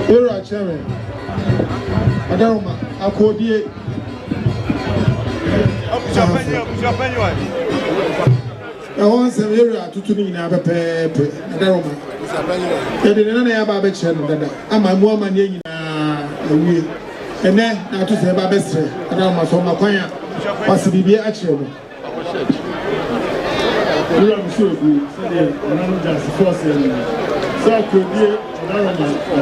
Era chairman. Adaroma akodie. Once a year to me in a pepe. Adaroma. And then I have a better than I'm a woman in a week. And then I to say about best. Adaroma from my choir. Possibly actually. I'm sure you say, I'm just forcing. So I could be. I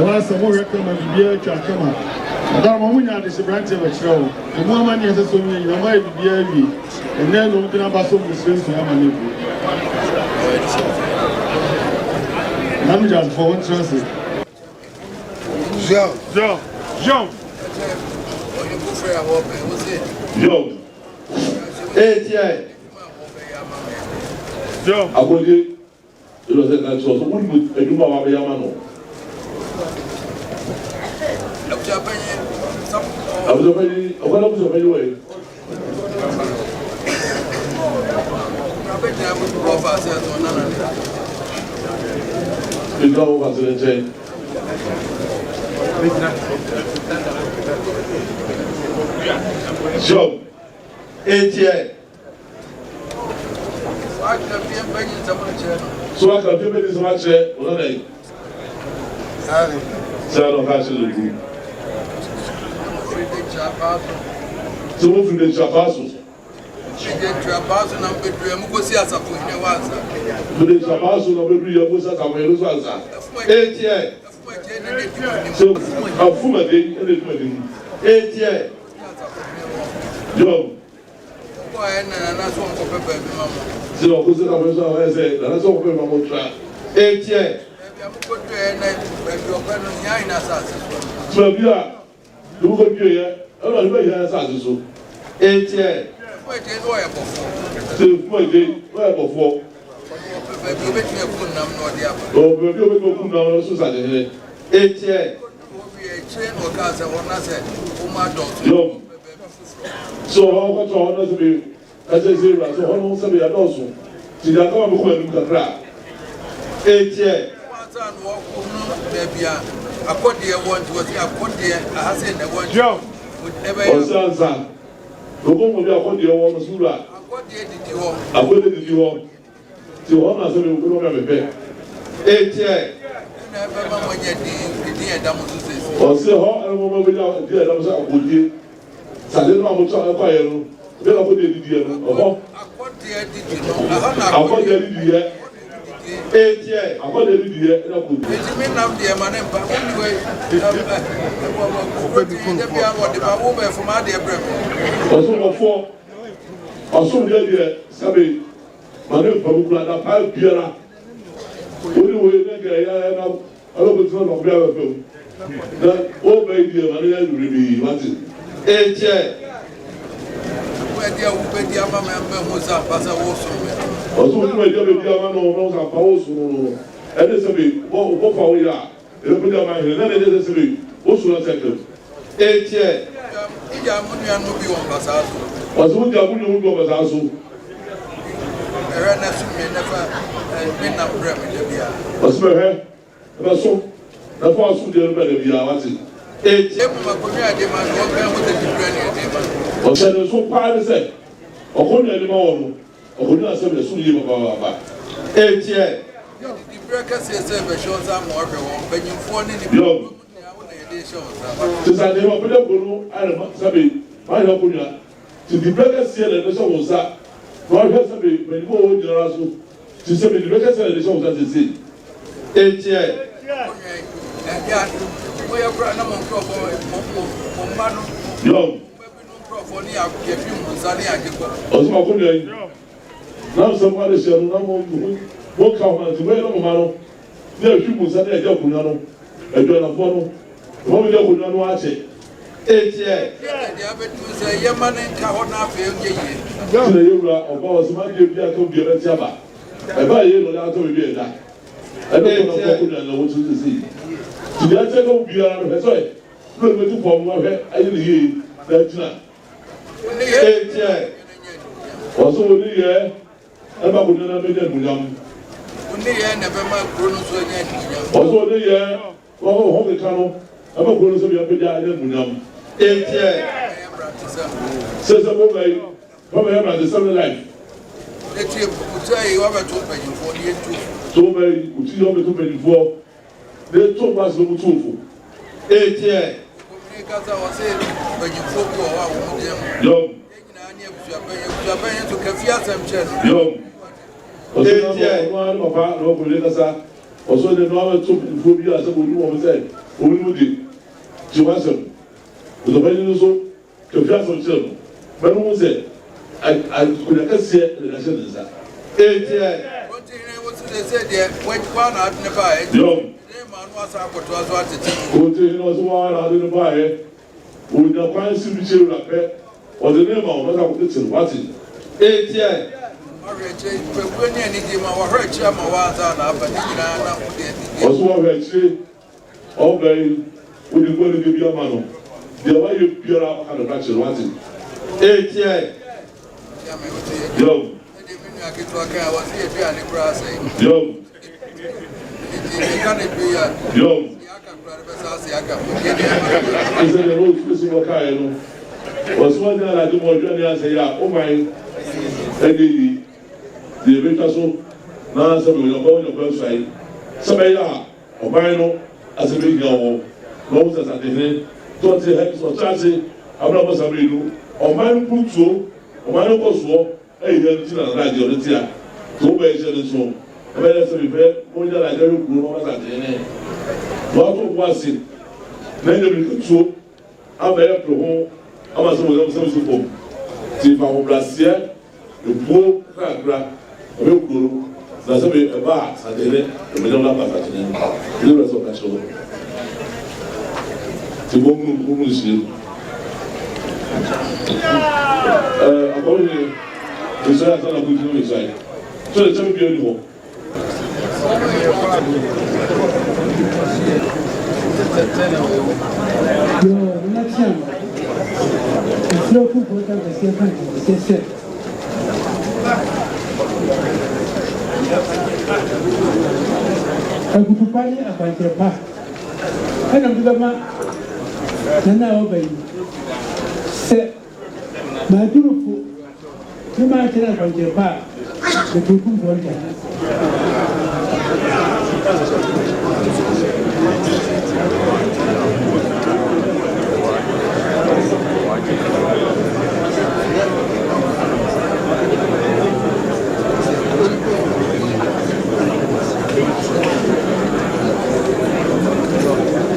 want some more recommend to be a chakama. I don't want to have branch of a show. The more money as a swimming, you might be a and then open up a song with strings to have a nipple. I'm just for one transit. Jean. I will get it was a natural. So, what would I do about Yamano? I was already away. It's all over the chain. So, 8 years. So I can do this much. Sound of actually. So move to the Chapasso. To the Chapasso, number 3 was at America. 8 years. So I'm full of it. 8 years. Joe. So who's the number? I say, that's all for my 8 years. So yeah. You go here. I don't know where so 8 years. So where before. Oh, maybe we go now so say 8 years. So how much honor to be as a zero so how long say also. See that come go look at 8 years. Akodi want to akodi ahase na want Osansa Gogo mo bi akodi wo no sura akodi didi ho ti ho na se me ko no me be 8 years na be ma mo nya di edam so se o se ho e mo mo bi di edam so akodi sa de no mo cho e kwa ye no be na akodi didi no ho akodi didi no aha na akodi didi ye 8 years akodi didi ye na akodi me na de ma na mpa anyway obi kun de bia mo de ba wo be fo ma de brem oso de de sabe ma ne pa bu kula da pa biara ori wo ne ga ya na alo ko tso no bia ba fe na o be di ma ne ya luri bi mati 8 years we dia wo be dia ma me ho sa pa sa wo so me oso wo dia be dia ma no sa pa wo so no e de sabe wo fa wo ya e be dia ma he na de sabe o so na sekre 8 years ya mo nua no bi won basa so oso wo dia mo no bi won basa so era na su me na fa me na brem de bia oso be he na so na fa so de be de bia wati 8 e mo ma ko nua de ma no be mo de brem de ma o se no so pa de se o ko nua de ma wo no o ko nua se be so yi ba 8 years di brem ka se be show za mo hwe won banyimfo ni ni to say they were put go ara sabe ma yo kunya to the breaker see the nation was that no he sabe when go o jira so to say the breaker see the nation was that say 8 years ya mo ya bra na mo crofo mo ma no yo crofo ni ya fi mo za ni ajiko o so ma kunya yi na so ma de se no na mo ka ma to we no mo ma no na fi mo za ni ajiko kunya no ejo na fo no mo bi de kunya no a che 8 years ya be tu se ye ma ne ka ho na fe ye ye na ye wura oba o so ma de bi a to bi e ti aba eba ye no da to bi e da ebe ko na ko na na wo tu si ti ya te ko bi ara no so e no me tu form wa he ayi ni ye da tina waso wo ni ye eba ko na me de munyam ni ye na be ma kro no so nya munyam waso ni ye wo ho ke kanu eba ko no so bi a pe da nya munyam sese mo bai mo bai ba de seven life etie utai wa ba to ba yifo ni etu to bai uti yo be to be yifo de to ba so mu tufu ni kaza wa se ba yifo ko wa wo de yo nyina ani abusua ba yen to kafia samche yo o se no no papa no ko le kasa o so de no ba to yifo bi asa bo ni mo se o ni mo di ti wa so o ba ni so kafia samche no mo se I could have said the national. what they said there when one out in the bay Young man was up to us what it who was one out in the bay with the fancy material like or the name of what I would say what it. when anything my hurt chama was on but now also what I say all day when you go to give your man the way you pure out kind of action what it. Yo. Yo. Yo. Is it the road physical car? Was one that I do more journey and say, yeah, oh my, the eventual now some of your website. Somebody or Bino as a big girl, knows as at the head, don't say hex or chassis, I'm not somebody do, or mine put so. O ma no ko so e ye ti na radio le ti a to be se le so e be le se be mo ja la jeru ku no ma sa te ne wa to wa si na ye bi so a be e pro ho a ma so mo so so ti fa ho blasia le bo kra o be ku na se be e ba sa te ne e me la pa sa te ne le so ka so ti bo mu si according to the Son of Good side. So the same beautiful. Your election is no good for the second. I could buy a bunch of park. I don't give a man. Now, obey. My beautiful, you might tell about your part, the people want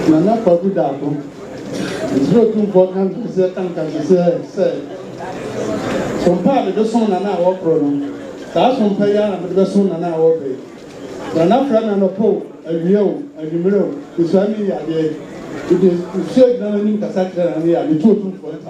Nana Pabudapo, it's not too important to say, thank you, say. Some part of the son and our program. That's one pay and the son and our pay. The Nafran and a pope, a Rio, a Numero, is family idea. It is shake the new Casacta and the two for it.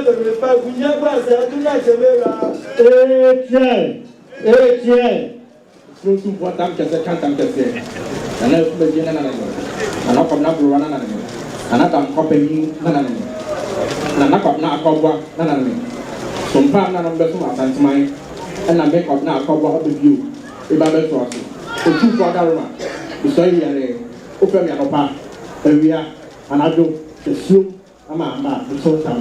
de me pas bouger pas ça tout là je vais là tiens surtout pour tant que c'est quand tant que c'est ana ko be jena na ana ko na bro na ana tam ko pe ni na ko na akobwa na so mpa na no be so asantimai na make up na akobwa be view e ba be so aso o tu for that room so yi ale o pe mi anopa ewia anado esu ama so tam